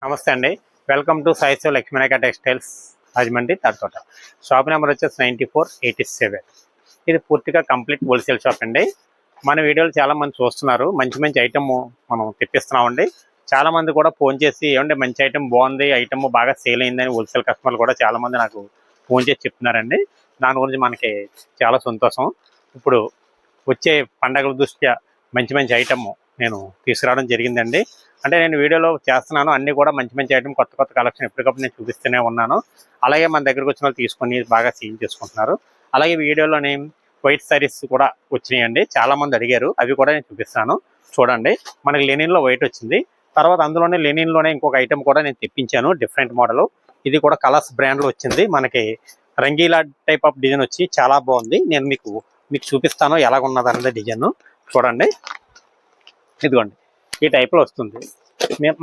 నమస్తే అండి. Welcome to Saishiva Lakshminayaka textiles Rajahmundry Tadithota. Shop number వచ్చేసి 9487. ఇది పూర్తిగా కంప్లీట్ హోల్సేల్ షాప్ అండి. మన వీడియోలు చాలామంది చూస్తున్నారు. మంచి మంచి ఐటమ్ మనం తెప్పిస్తున్నామండి. చాలామంది కూడా ఫోన్ చేసి ఏమంటే మంచి ఐటమ్ బాగుంది, ఐటమ్ బాగా సేల్ అయిందని హోల్సేల్ కస్టమర్లు కూడా చాలామంది నాకు ఫోన్ చేసి చెప్తున్నారండి. దాని గురించి మనకి చాలా సంతోషం. ఇప్పుడు వచ్చే పండగల దృష్ట్యా మంచి మంచి ఐటమ్ నేను తీసుకురావడం జరిగిందండి. అంటే నేను వీడియోలో చేస్తున్నాను, అన్నీ కూడా మంచి మంచి ఐటమ్, కొత్త కొత్త కలెక్షన్ ఎప్పటికప్పుడు నేను చూపిస్తూనే ఉన్నాను. అలాగే మన దగ్గరకు వచ్చిన వాళ్ళు తీసుకొని బాగా సేల్ చేసుకుంటున్నారు. అలాగే వీడియోలోని వైట్ సారీస్ కూడా వచ్చినాయండి, చాలామంది అడిగారు. అవి కూడా నేను చూపిస్తాను చూడండి. మనకి లెనిన్లో వైట్ వచ్చింది. తర్వాత అందులోనే లెనిన్లోనే ఇంకొక ఐటమ్ కూడా నేను తెప్పించాను, డిఫరెంట్ మోడల్. ఇది కూడా కలర్స్ బ్రాండ్లో వచ్చింది. మనకి రంగీలా టైప్ ఆఫ్ డిజైన్ వచ్చి చాలా బాగుంది. నేను మీకు చూపిస్తాను ఎలాగున్నది అన్నది డిజైన్ చూడండి. ఇదిగోండి, ఈ టైప్లో వస్తుంది.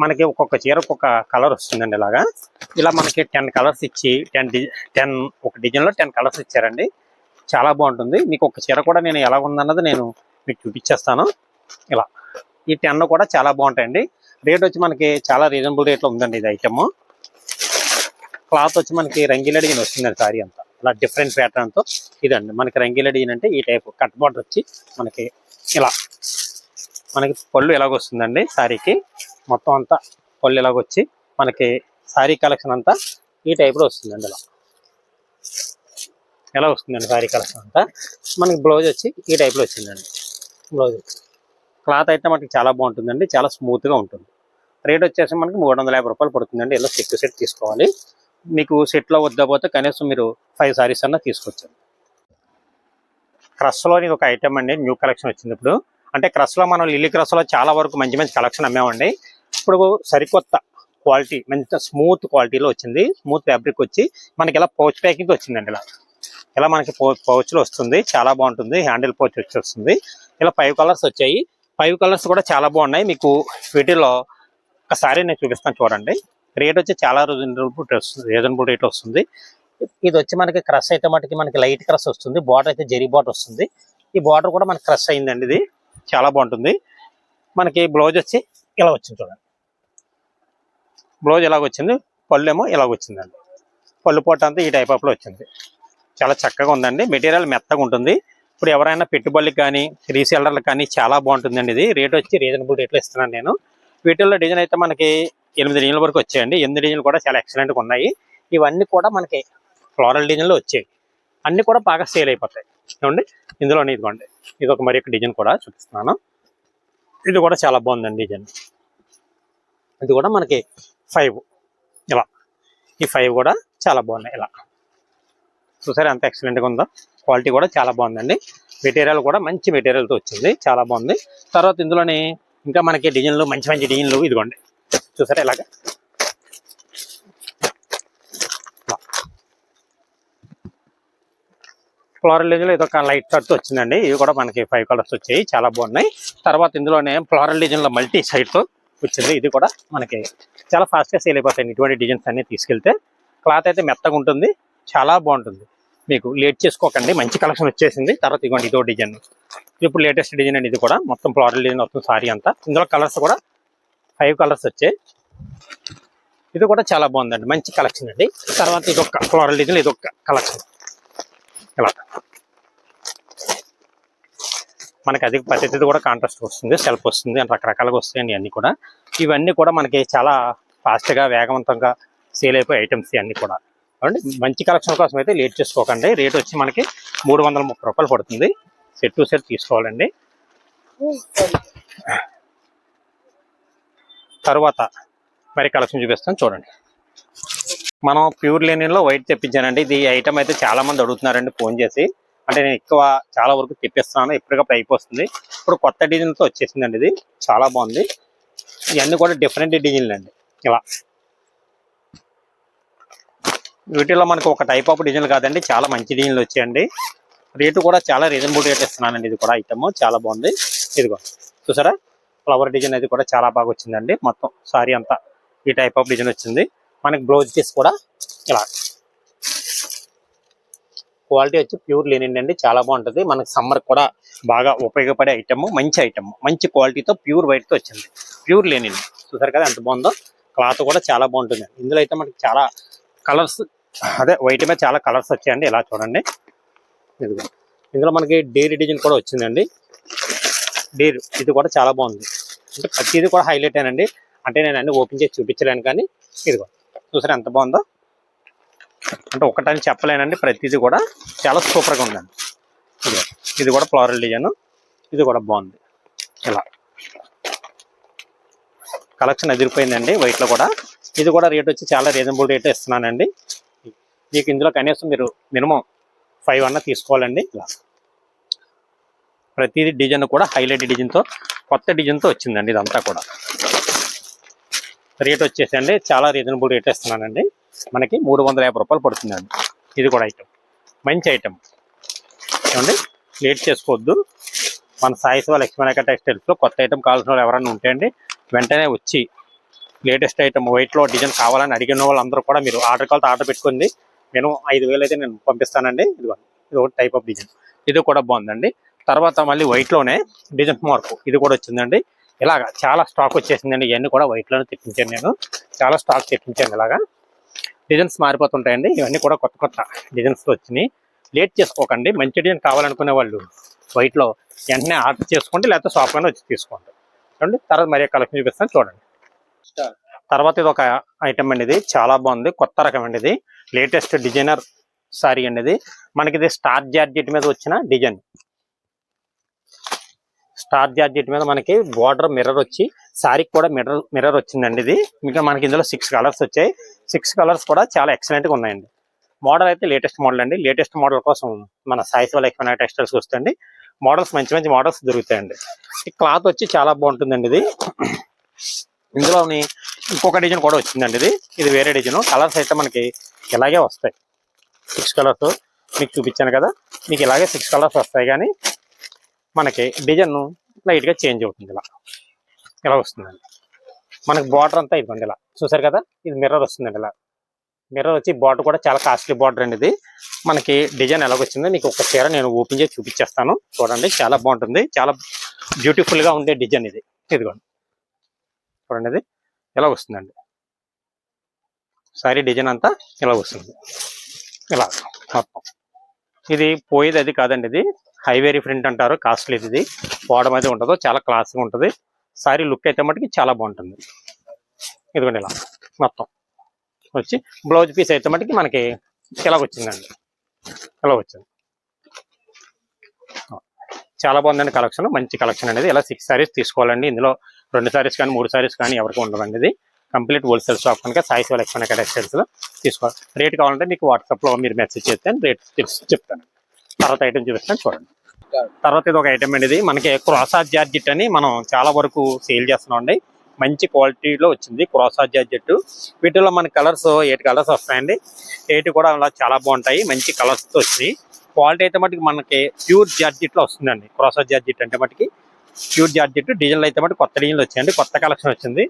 మనకి ఒక్కొక్క చీర ఒక్కొక్క కలర్ వస్తుందండి. ఇలా మనకి 10 కలర్స్ ఇచ్చి 10 ఒక డిజైన్లో 10 కలర్స్ ఇచ్చారండి. చాలా బాగుంటుంది. మీకు ఒక చీర కూడా నేను ఎలా ఉందన్నది నేను మీకు చూపించేస్తాను. ఇలా ఈ 10 కూడా చాలా బాగుంటాయండి. రేట్ వచ్చి మనకి చాలా రీజనబుల్ రేట్లో ఉందండి. ఇది ఐటమ్ క్లాత్ వచ్చి మనకి రంగీలా డిజైన్ వస్తుందండి. సారీ అంతా ఇలా డిఫరెంట్ ప్యాటర్న్తో. ఇదండి మనకి రంగీలా డిజైన్ అంటే ఈ టైప్ కట్ బార్డర్ వచ్చి మనకి ఇలా మనకి పళ్ళు ఎలాగొస్తుందండి. శారీకి మొత్తం అంతా పళ్ళు ఎలాగొచ్చి మనకి శారీ కలెక్షన్ అంతా ఈ టైప్లో వస్తుందండి. ఎలా వస్తుందండి శారీ కలెక్షన్ అంతా. మనకి బ్లౌజ్ వచ్చి ఈ టైప్లో వచ్చిందండి. బ్లౌజ్ వచ్చి క్లాత్ అయితే మనకి చాలా బాగుంటుందండి, చాలా స్మూత్గా ఉంటుంది. రేట్ వచ్చేసి మనకి 350 రూపాయలు పడుతుందండి. ఇలా సెట్ తీసుకోవాలి. మీకు సెట్లో వద్దపోతే కనీసం మీరు 5 సారీస్ అన్నా తీసుకొచ్చండి. క్రష్లో ఇది ఒక ఐటమ్ అండి, న్యూ కలెక్షన్ వచ్చింది ఇప్పుడు. అంటే క్రష్లో మనం లిల్లీ క్రష్లో చాలా వరకు మంచి మంచి కలెక్షన్ అమ్మామండి. ఇప్పుడు సరికొత్త క్వాలిటీ, మంచి స్మూత్ క్వాలిటీలో వచ్చింది. స్మూత్ ఫ్యాబ్రిక్ వచ్చి మనకి ఇలా పౌచ్ ప్యాకింగ్ వచ్చిందండి. ఇలా మనకి పౌచ్లో వస్తుంది, చాలా బాగుంటుంది. హ్యాండిల్ పౌచ్ వస్తుంది. ఇలా 5 కలర్స్ వచ్చాయి. 5 కలర్స్ కూడా చాలా బాగున్నాయి. మీకు వీటిలో ఒకసారి నేను చూపిస్తాను చూడండి. రేట్ వచ్చి చాలా రీజనబుల్ రేట్ వస్తుంది. ఇది వచ్చి మనకి క్రష్ అయితే మనకి లైట్ క్రష్ వస్తుంది. బార్డర్ అయితే జరీ బార్డర్ వస్తుంది. ఈ బార్డర్ కూడా మనకి క్రష్ అయిందండి. ఇది చాలా బాగుంటుంది. మనకి బ్లౌజ్ వచ్చి ఇలా వచ్చింది చూడండి. బ్లౌజ్ ఎలాగొచ్చింది, పళ్ళు ఏమో ఇలాగొచ్చిందండి. పళ్ళు పోట అంతా ఈ టైప్ ఆఫ్లో వచ్చింది. చాలా చక్కగా ఉందండి. మెటీరియల్ మెత్తగా ఉంటుంది. ఇప్పుడు ఎవరైనా పెట్టుబడులకు కానీ రీసేలర్లకు కానీ చాలా బాగుంటుందండి. ఇది రేట్ వచ్చి రీజనబుల్ రేట్లో ఇస్తున్నాను నేను. వీటిల్లో డిజైన్ అయితే మనకి 8 డిజైన్ల వరకు వచ్చాయండి. 8 డిజైన్లు కూడా చాలా ఎక్సలెంట్గా ఉన్నాయి. ఇవన్నీ కూడా మనకి ఫ్లోరల్ డిజైన్లో వచ్చాయి. అన్నీ కూడా బాగా సేల్ అయిపోతాయి. చూడండి, ఇందులోనే ఇదిగోండి, ఇది ఒక మరి ఒక డిజైన్ కూడా చూపిస్తున్నాను. ఇది కూడా చాలా బాగుందండి డిజైన్. ఇది కూడా మనకి 5 ఇలా, ఈ 5 కూడా చాలా బాగున్నాయి. ఇలా చూసారా ఎంత ఎక్సలెంట్గా ఉందో. క్వాలిటీ కూడా చాలా బాగుందండి. మెటీరియల్ కూడా మంచి మెటీరియల్తో వచ్చింది, చాలా బాగుంది. తర్వాత ఇందులోనే ఇంకా మనకి డిజైన్లు మంచి మంచి డిజైన్లు ఇదిగోండి చూసారా. ఇలాగా ఫ్లోరల్ డిజైన్లో ఇదొక లైట్ కట్తో వచ్చిందండి. ఇవి కూడా మనకి 5 కలర్స్ వచ్చాయి, చాలా బాగున్నాయి. తర్వాత ఇందులోనే ఫ్లోరల్ డిజైన్లో మల్టీ సైడ్తో వచ్చింది. ఇది కూడా మనకి చాలా ఫాస్ట్గా సేల్ అయిపోతాయి. ఇటువంటి డిజైన్స్ అన్ని తీసుకెళ్తే క్లాత్ అయితే మెత్తగా ఉంటుంది, చాలా బాగుంటుంది. మీకు లేట్ చేసుకోకండి, మంచి కలెక్షన్ వచ్చేసింది. తర్వాత ఇదిగోండి ఇదో డిజైన్, ఇప్పుడు లేటెస్ట్ డిజైన్ అండి. ఇది కూడా మొత్తం ఫ్లోరల్ డిజైన్ వస్తుంది సారీ అంతా. ఇందులో కలర్స్ కూడా 5 కలర్స్ వచ్చాయి. ఇది కూడా చాలా బాగుందండి, మంచి కలెక్షన్ అండి. తర్వాత ఇదొక ఫ్లోరల్ డిజైన్, ఇదొక కలెక్షన్. ఇలా మనకి అది పద్ధతి కూడా కాంట్రాస్ట్ వస్తుంది, సెల్ఫ్ వస్తుంది, అని రకరకాలుగా వస్తాయండి అన్నీ కూడా. ఇవన్నీ కూడా మనకి చాలా ఫాస్ట్గా వేగవంతంగా సేల్ అయిపోయే ఐటమ్స్ ఇవన్నీ కూడా. కాబట్టి మంచి కలెక్షన్ కోసం అయితే లేట్ చేసుకోకండి. రేట్ వచ్చి మనకి 330 రూపాయలు పడుతుంది. సెట్ టు సెట్ తీసుకోవాలండి. తర్వాత మరి కలెక్షన్ చూపిస్తాను చూడండి. మనం ప్యూర్ లెనిన్లో వైట్ తెప్పించానండి. ఇది ఐటమ్ అయితే చాలా మంది అడుగుతున్నారండి ఫోన్ చేసి. అంటే నేను ఎక్కువ చాలా వరకు తెప్పిస్తున్నాను, ఎప్పటికప్పుడు అయిపోతుంది. ఇప్పుడు కొత్త డిజైన్తో వచ్చేసిందండి. ఇది చాలా బాగుంది. ఇవన్నీ కూడా డిఫరెంట్ డిజైన్లు అండి. ఇలా వీటిలో మనకు ఒక టైప్ ఆఫ్ డిజైన్లు కాదండి, చాలా మంచి డిజైన్లు వచ్చాయండి. రేటు కూడా చాలా రీజనబుల్ రేట్ ఇస్తున్నానండి. ఇది కూడా ఐటమ్ చాలా బాగుంది. ఇదిగో చూసారా, ఫ్లవర్ డిజైన్ అది కూడా చాలా బాగా వచ్చిందండి. మొత్తం సారీ అంతా ఈ టైప్ ఆఫ్ డిజైన్ వచ్చింది. మనకి బ్లౌజ్ పీస్ కూడా ఇలా క్వాలిటీ వచ్చి ప్యూర్ లెనిన్ అండి, చాలా బాగుంటుంది. మనకి సమ్మర్ కూడా బాగా ఉపయోగపడే ఐటమ్, మంచి ఐటమ్, మంచి క్వాలిటీతో ప్యూర్ వైట్తో వచ్చింది. ప్యూర్ లెనిన్ చూసారు కదా ఎంత బాగుందో. క్లాత్ కూడా చాలా బాగుంటుంది. ఇందులో అయితే మనకి చాలా కలర్స్, అదే వైట్ మీద చాలా కలర్స్ వచ్చాయండి. ఇలా చూడండి, ఇదిగో ఇందులో మనకి డైరీ డిజైన్ కూడా వచ్చిందండి. డైరీ ఇది కూడా చాలా బాగుంది. అంటే ప్రతిదీ కూడా హైలైట్ అయినండి. అంటే నేను అన్ని ఓపెన్ చేసి చూపించలేను, కానీ ఇదిగో చూసారా ఎంత బాగుందో. అంటే ఒకటని చెప్పలేనండి, ప్రతిదీ కూడా చాలా సూపర్గా ఉందండి. ఇది కూడా ఫ్లోరల్ డిజైన్, ఇది కూడా బాగుంది. ఇలా కలెక్షన్ ఎదిరిపోయిందండి వైట్లో కూడా. ఇది కూడా రేట్ వచ్చి చాలా రీజనబుల్ రేట్ ఇస్తున్నానండి. మీకు ఇందులో కనీసం మీరు మినిమం 5 అన్న తీసుకోవాలండి. ఇలా ప్రతిదీ డిజైన్ కూడా హైలైట్ డిజైన్తో, కొత్త డిజైన్తో వచ్చిందండి. ఇదంతా కూడా రేట్ వచ్చేసండి చాలా రీజనబుల్ రేట్ ఇస్తున్నానండి. మనకి 350 రూపాయలు పడుతుందండి. ఇది కూడా ఐటమ్, మంచి ఐటమ్ ఏమండి. లేట్ చేసుకోవద్దు. మన సాయి శివ లక్ష్మీనాయక టెక్స్టైల్స్లో కొత్త ఐటమ్ కావాల్సిన వాళ్ళు ఎవరైనా ఉంటేండి వెంటనే వచ్చి లేటెస్ట్ ఐటమ్ వైట్లో డిజైన్ కావాలని అడిగిన వాళ్ళందరూ కూడా మీరు ఆర్డర్ కాల్తో ఆర్డర్ పెట్టుకుంది. నేను 5,000 అయితే నేను పంపిస్తానండి. ఇది ఒక టైప్ ఆఫ్ డిజైన్, ఇది కూడా బాగుందండి. తర్వాత మళ్ళీ వైట్లోనే డిజైన్ మార్కు ఇది కూడా వచ్చిందండి. ఇలాగా చాలా స్టాక్ వచ్చేసిందండి. ఇవన్నీ కూడా వైట్లోనే తెప్పించాను, నేను చాలా స్టాక్ తెప్పించాను. ఇలాగా డిజైన్స్ మారిపోతుంటాయండి. ఇవన్నీ కూడా కొత్త కొత్త డిజైన్స్ వచ్చినాయి. లేట్ చేసుకోకండి. మంచి డిజైన్ కావాలనుకునే వాళ్ళు వైట్లో వెంటనే ఆర్డర్ చేసుకోండి, లేకపోతే షాప్లోనే వచ్చి తీసుకోండి. చూడండి, తర్వాత మరి కలెక్షన్ చూపిస్తాను చూడండి. తర్వాత ఇది ఒక ఐటమ్ అండి. ఇది చాలా బాగుంది, కొత్త రకం అండి. ఇది లేటెస్ట్ డిజైనర్ సారీ అండి. ఇది మనకి ఇది స్టార్ జార్జెట్ మీద వచ్చిన డిజైన్. స్టార్ జార్జెట్ మీద మనకి బార్డర్ మిర్రర్ వచ్చి సారీకి కూడా మిర్రర్ వచ్చిందండి. ఇది ఇంకా మనకి ఇందులో 6 కలర్స్ వచ్చాయి. 6 కలర్స్ కూడా చాలా ఎక్సలెంట్గా ఉన్నాయండి. మోడల్ అయితే లేటెస్ట్ మోడల్ అండి. లేటెస్ట్ మోడల్ కోసం మన సాయి శివ లక్ష్మీనాయక టెక్స్టైల్స్కి వస్తుంది. మోడల్స్ మంచి మంచి మోడల్స్ దొరుకుతాయండి. ఈ క్లాత్ వచ్చి చాలా బాగుంటుందండి. ఇది ఇందులోని ఇంకొక డిజైన్ కూడా వచ్చిందండి. ఇది వేరే డిజైన్. కలర్స్ అయితే మనకి ఇలాగే వస్తాయి. 6 కలర్స్ మీకు చూపించాను కదా, మీకు ఇలాగే 6 కలర్స్ వస్తాయి. కానీ మనకి డిజైన్ లైట్గా చేంజ్ అవుతుంది. ఇలా వస్తుందండి. మనకి బార్డర్ అంతా ఇదిగోండి ఇలా చూసారు కదా. ఇది మిర్రర్ వస్తుందండి. ఇలా మిర్రర్ వచ్చి బార్డర్ కూడా చాలా కాస్ట్లీ బార్డర్ అండి. ఇది మనకి డిజైన్ ఎలాగొచ్చిందో మీకు ఒక చీర నేను ఓపెన్ చేసి చూపించేస్తాను చూడండి. చాలా బాగుంటుంది, చాలా బ్యూటిఫుల్గా ఉండే డిజైన్ ఇది. ఇదిగోండి చూడండి, ఇది ఇలా వస్తుందండి. సారీ డిజైన్ అంతా ఇలా వస్తుంది. ఇలా మొత్తం ఇది పోయేది అది కాదండి. ఇది హైవేరీ ప్రింట్ అంటారు, కాస్ట్లీ. ఇది పోవడం అయితే ఉండదు, చాలా క్లాస్గా ఉంటుంది. సారీ లుక్ అయితే మటుకి చాలా బాగుంటుంది. ఇదిగోండి ఇలా మొత్తం వచ్చి బ్లౌజ్ పీస్ అయితే మటుకి మనకి ఇలా వచ్చిందండి. ఇలా వచ్చింది, చాలా బాగుందండి. కలెక్షన్ మంచి కలెక్షన్ అనేది. ఇలా 6 సారీస్ తీసుకోవాలండి. ఇందులో 2 సారీస్ కానీ 3 సారీస్ కానీ ఎవరికి ఉండదండి. ఇది కంప్లీట్ హోల్సేల్ షాప్ కనుక సాయి శివ లక్ష్మీనాయక టెక్స్టైల్స్లో తీసుకోవాలి. రేట్ కావాలంటే మీకు వాట్సాప్లో మీరు మెసేజ్ చేస్తే రేట్ తెలిసి చెప్తాను. తర్వాత ఐటమ్ చూపిస్తాను చూడండి. తర్వాత ఇది ఒక ఐటమ్ అండి. ఇది మనకి క్రాసా జార్జెట్ అని మనం చాలా వరకు సేల్ చేస్తున్నాం అండి. మంచి క్వాలిటీలో వచ్చింది క్రాసా జార్జెట్. వీటిలో మన కలర్స్ 8 కలర్స్ వస్తాయండి. 8 కూడా అలా చాలా బాగుంటాయి, మంచి కలర్స్తో వచ్చినాయి. క్వాలిటీ అయితే మటుకు మనకి ప్యూర్ జార్జెట్లో వస్తుందండి. క్రాసా జార్జెట్ అంటే మటుకి ప్యూర్ జార్జెట్. డిజైన్లు అయితే మటుకు కొత్త డిజైన్లు వచ్చాయండి, కొత్త కలెక్షన్ వచ్చింది.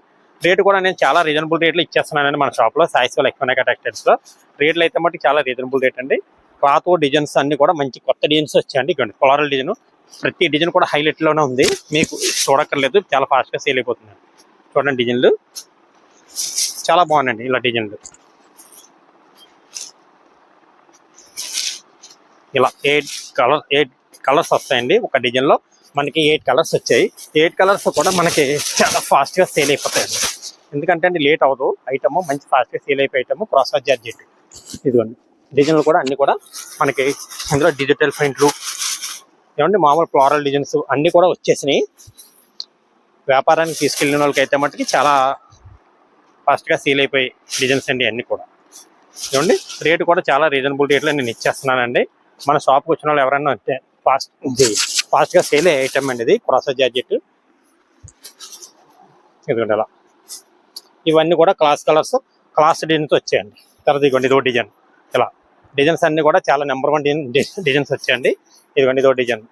రేటు కూడా నేను చాలా రీజనబుల్ రేట్లు ఇచ్చేస్తున్నానండి మన షాప్లో సాయి శివ లక్ష్మీనాయక టెక్స్టైల్స్లో. రేట్లు అయితే మటుకు చాలా రీజనబుల్ రేట్ అండి. క్లాత్ డిజైన్స్ అన్ని కూడా మంచి కొత్త డిజైన్స్ వచ్చాయండి. ఇక్కడ ఫ్లోరల్ డిజైన్, ప్రతి డిజైన్ కూడా హైలైట్లోనే ఉంది. మీకు చూడక్కర్లేదు, చాలా ఫాస్ట్గా సేల్ అయిపోతుంది. చూడండి డిజైన్లు చాలా బాగున్నాయండి. ఇలా డిజైన్లు ఇలా 8 కలర్స్ వస్తాయండి. ఒక డిజైన్లో మనకి 8 కలర్స్ వచ్చాయి. 8 కలర్స్ కూడా మనకి చాలా ఫాస్ట్గా సేల్ అయిపోతాయండి. ఎందుకంటే అండి లేట్ అవ్వదు. ఐటమ్ మంచి ఫాస్ట్గా సేల్ అయిపోయే ఐటమ్ క్రాసా జార్జెట్. ఇదిగోండి డిజైన్లు కూడా అన్ని కూడా మనకి ఇందులో డిజిటల్ ప్రింట్లు ఏమంటే మామూలు ఫ్లోరల్ డిజైన్స్ అన్నీ కూడా వచ్చేసినాయి. వ్యాపారానికి తీసుకెళ్ళిన వాళ్ళకి అయితే మట్టుకి చాలా ఫాస్ట్గా సేల్ అయిపోయి డిజైన్స్ అండి అన్నీ కూడా. ఏమండి రేటు కూడా చాలా రీజనబుల్ రేట్లో నేను ఇచ్చేస్తున్నానండి. మన షాప్కి వచ్చిన వాళ్ళు ఎవరైనా ఫాస్ట్గా సేల్ అయ్యే ఐటమ్ అండి. ఇది క్రాసా జార్జెట్. ఇదిగోండి అలా ఇవన్నీ కూడా క్లాస్ కలర్స్, క్లాస్ డిజైన్స్ వచ్చాయండి. తర్వాత ఇదిగోండి ఇదో డిజైన్. ఇలా డిజైన్స్ అన్నీ కూడా చాలా నెంబర్ 1 డిజైన్స్ వచ్చాయండి. ఇదిగోండి ఇదో డిజైన్,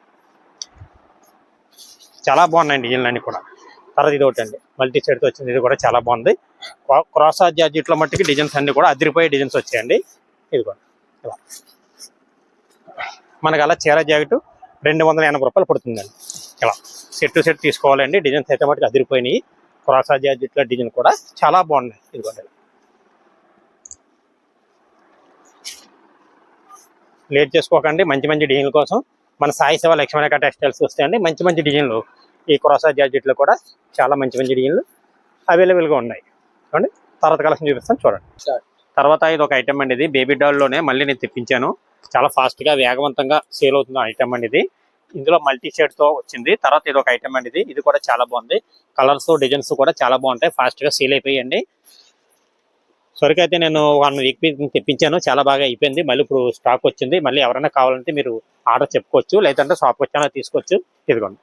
చాలా బాగున్నాయండి డిజైన్లు అన్నీ కూడా. తర్వాత ఇది ఒకటి అండి మల్టీ షేడ్తో వచ్చింది. ఇది కూడా చాలా బాగుంది. క్రాసా జార్జెట్లో మట్టుకి డిజైన్స్ అన్నీ కూడా అదిరిపోయే డిజైన్స్ వచ్చాయండి. ఇదిగోండి ఇలా మనకు అలా చీర జాకెట్ 280 రూపాయలు పడుతుందండి. ఇలా సెట్ టు సెట్ తీసుకోవాలండి. డిజైన్స్ అయితే మటుకు అదిరిపోయినాయి. క్రాసా జార్జెట్లో డిజైన్ కూడా చాలా బాగున్నాయి. ఇదిగోండి, లేట్ చేసుకోకండి. మంచి మంచి డిజైన్ల కోసం మన సాయి శివ లక్ష్మీరేఖ టెక్స్టైల్స్ వస్తాయండి. మంచి మంచి డిజైన్లు ఈ క్రాసా జార్జెట్లో కూడా చాలా మంచి మంచి డిజైన్లు అవైలబుల్గా ఉన్నాయి. చూడండి, తర్వాత కలెక్షన్ చూపిస్తాను చూడండి. తర్వాత ఇది ఒక ఐటమ్ అండి. ఇది బేబీ డాల్లోనే మళ్ళీ నేను తెప్పించాను. చాలా ఫాస్ట్గా వేగవంతంగా సేల్ అవుతుంది ఐటమ్ అండి ఇది. ఇందులో మల్టీ షేడ్తో వచ్చింది. తర్వాత ఇది ఒక ఐటమ్ అండి. ఇది కూడా చాలా బాగుంది. కలర్స్ డిజైన్స్ కూడా చాలా బాగుంటాయి. ఫాస్ట్గా సేల్ అయిపోయాయండి. సరికి అయితే నేను 1 వీక్ తెప్పించాను, చాలా బాగా అయిపోయింది. మళ్ళీ ఇప్పుడు స్టాక్ వచ్చింది. మళ్ళీ ఎవరైనా కావాలంటే మీరు ఆర్డర్ చెప్పుకోవచ్చు, లేదంటే షాప్కి వచ్చానో తీసుకోవచ్చు. ఇదిగోండి,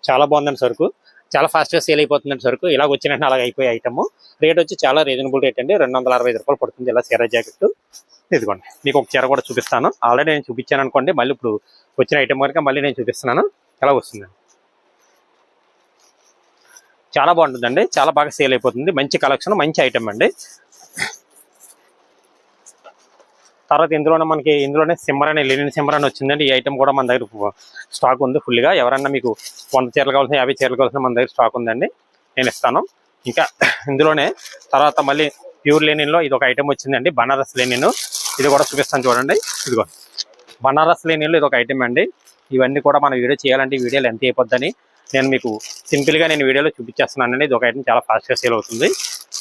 చాలా బాగుందండి సరుకు. చాలా ఫాస్ట్గా సేల్ అయిపోతుందండి సరుకు. ఇలాగ వచ్చినట్టు అలాగ అయిపోయే ఐటమ్. రేట్ వచ్చి చాలా రీజనబుల్ రేట్ అండి. 265 రూపాయలు పడుతుంది ఇలా చీర జాకెట్. ఇదిగోండి, మీకు ఒక చీర కూడా చూపిస్తాను. ఆల్రెడీ నేను చూపించాను అనుకోండి, మళ్ళీ ఇప్పుడు వచ్చిన ఐటమ్ కనుక మళ్ళీ నేను చూపిస్తున్నాను. ఎలా వస్తుందండి, చాలా బాగుంటుందండి. చాలా బాగా సేల్ అయిపోతుంది. మంచి కలెక్షన్, మంచి ఐటమ్ అండి. తర్వాత ఇందులోనే సిమ్మర్ లినిన్ సిమ్మర్ అని వచ్చిందండి. ఈ ఐటమ్ కూడా మన దగ్గర స్టాక్ ఉంది ఫుల్గా. ఎవరన్నా మీకు 100 చీరలు కావాల్సిన 50 చీరలు కావాల్సిన మన దగ్గర స్టాక్ ఉందండి, నేను ఇస్తాను. ఇంకా ఇందులోనే తర్వాత మళ్ళీ ప్యూర్ లెనిన్లో ఇది ఒక ఐటమ్ వచ్చిందండి, బనారస్ లెనిన్. ఇది కూడా చూపిస్తాను చూడండి. ఇదిగో బనారస్ లెనిన్లో ఇది ఒక ఐటమ్ అండి. ఇవన్నీ కూడా మన వీడియో చేయాలంటే ఈ వీడియోలు ఎంత అయిపోద్దని నేను మీకు సింపుల్గా వీడియోలో చూపించేస్తున్నానండి. ఇది ఒక ఐటమ్ చాలా ఫాస్ట్గా సేల్ అవుతుంది.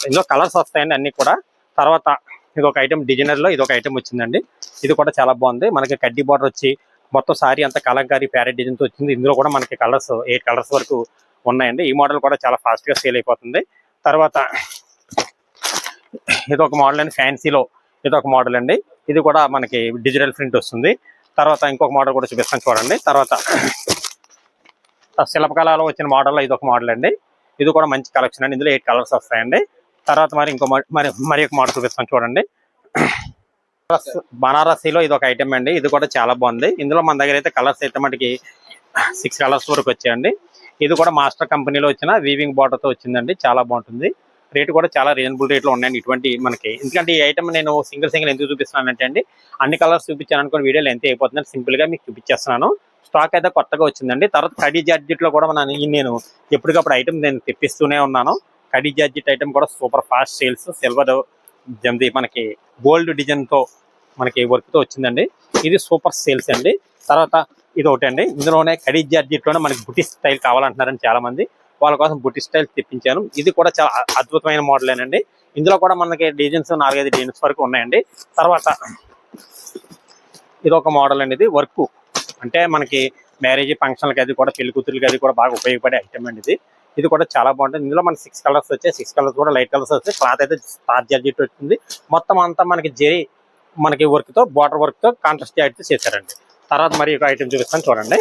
ఇందులో కలర్స్ వస్తాయండి అన్నీ కూడా. తర్వాత ఇది ఒక ఐటమ్ డిజైనర్లో ఇది ఒక ఐటమ్ వచ్చిందండి. ఇది కూడా చాలా బాగుంది. మనకి కడ్డీ బార్డర్ వచ్చి మొత్తం సారీ అంతా కలంకారీ ప్యారెట్ డిజైన్తో వచ్చింది. ఇందులో కూడా మనకి కలర్స్ 8 కలర్స్ వరకు ఉన్నాయండి. ఈ మోడల్ కూడా చాలా ఫాస్ట్గా సేల్ అయిపోతుంది. తర్వాత ఇది ఒక మోడల్ అండి, ఫ్యాన్సీలో ఇది ఒక మోడల్ అండి. ఇది కూడా మనకి డిజిటల్ ప్రింట్ వస్తుంది. తర్వాత ఇంకొక మోడల్ కూడా చూపిస్తాను చూడండి. తర్వాత శిల్పకళలో వచ్చిన మోడల్లో ఇది ఒక మోడల్ అండి. ఇది కూడా మంచి కలెక్షన్ అండి. ఇందులో 8 కలర్స్ వస్తాయండి. తర్వాత మరి ఒక మోడల్ చూపిస్తాను చూడండి. బనారసీలో ఇది ఒక ఐటమ్ అండి. ఇది కూడా చాలా బాగుంది. ఇందులో మన దగ్గర అయితే కలర్స్ అయితే మనకి 6 కలర్స్ వరకు వచ్చాయండి. ఇది కూడా మాస్టర్ కంపెనీలో వచ్చిన వీవింగ్ బార్డర్తో వచ్చిందండి. చాలా బాగుంటుంది. రేట్ కూడా చాలా రీజనబుల్ రేట్లో ఉన్నాయండి ఇటువంటి మనకి. ఎందుకంటే ఈ ఐటమ్ నేను సింగిల్ ఎందుకు చూపిస్తున్నానంటే అండి, అన్ని కలర్స్ చూపించాను అనుకోని వీడియోలు ఎంత అయిపోతుందని సింపుల్గా మీకు చూపించేస్తున్నాను. స్టాక్ అయితే కొత్తగా వచ్చిందండి. తర్వాత కడీ జార్జెట్లో కూడా నేను ఎప్పటికప్పుడు ఐటమ్ నేను తెప్పిస్తూనే ఉన్నాను. కడీ జార్జెట్ ఐటమ్ కూడా సూపర్ ఫాస్ట్ సేల్స్. సిల్వర్ జమ్ది మనకి గోల్డ్ డిజైన్తో మనకి వర్క్తో వచ్చిందండి. ఇది సూపర్ సేల్స్ అండి. తర్వాత ఇది ఒకటి అండి, ఇందులోనే కడీ జార్జెట్లోనే మనకి బుటీ స్టైల్ కావాలంటున్నారని చాలా మంది, వాళ్ళ కోసం బుటీ స్టైల్ తెప్పించాను. ఇది కూడా చాలా అద్భుతమైన మోడలేనండి. ఇందులో కూడా మనకి డిజైన్స్ 4-5 డిజైన్స్ వరకు ఉన్నాయండి. తర్వాత ఇది ఒక మోడల్ అండి. ఇది వర్క్ అంటే మనకి మ్యారేజ్ ఫంక్షన్లకి అది కూడా పెళ్లి కూతురులకి అది కూడా బాగా ఉపయోగపడే ఐటమ్ అండి. ఇది కూడా చాలా బాగుంటుంది. ఇందులో మనకి 6 కలర్స్ వచ్చాయి. 6 కలర్స్ కూడా లైట్ కలర్స్ వచ్చాయి. క్లాత్ అయితే స్టార్ జార్జెట్ వచ్చింది. మొత్తం అంతా మనకి వర్క్తో బార్డర్ వర్క్తో కాంట్రాస్ట్ జార్జెట్ చేశారండి. తర్వాత మరి ఒక ఐటమ్ చూపిస్తాను చూడండి.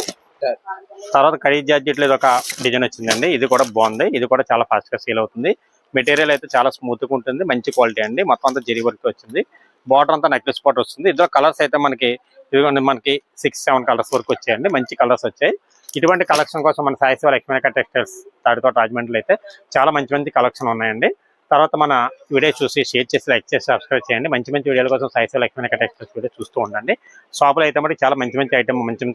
తర్వాత కడీ జార్జెట్లో ఇది ఒక డిజైన్ వచ్చిందండి. ఇది కూడా బాగుంది. ఇది కూడా చాలా ఫాస్ట్గా సేల్ అవుతుంది. మెటీరియల్ అయితే చాలా స్మూత్గా ఉంటుంది, మంచి క్వాలిటీ అండి. మొత్తం అంతా జరీ వర్క్ వచ్చింది. బార్డర్ అంతా నెక్లెస్ బార్డర్ వస్తుంది. ఇందులో కలర్స్ అయితే మనకి 6-7 కలర్స్ వరకు వచ్చాయండి. మంచి కలర్స్ వచ్చాయి. ఇటువంటి కలెక్షన్ కోసం మన సాయి శివ లక్ష్మీరేఖ టెక్స్టైల్స్ తాడితోట రాజమండ్రిలో అయితే చాలా మంచి కలెక్షన్ ఉన్నాయండి. తర్వాత మన వీడియో చూసి షేర్ చేసి లైక్ చేసి సబ్స్క్రైబ్ చేయండి. మంచి వీడియోల కోసం సాయి శివ లక్ష్మీరేఖ టెక్స్టైల్స్ వీడియో చూస్తూ ఉండండి. షాపులో అయితే మనకి చాలా మంచి ఐటమ్, మంచి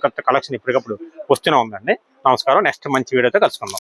కొత్త కలెక్షన్ ఇప్పటికప్పుడు వస్తూనే ఉందండి. నమస్కారం. నెక్స్ట్ మంచి వీడియోతో కలుసుకుందాం.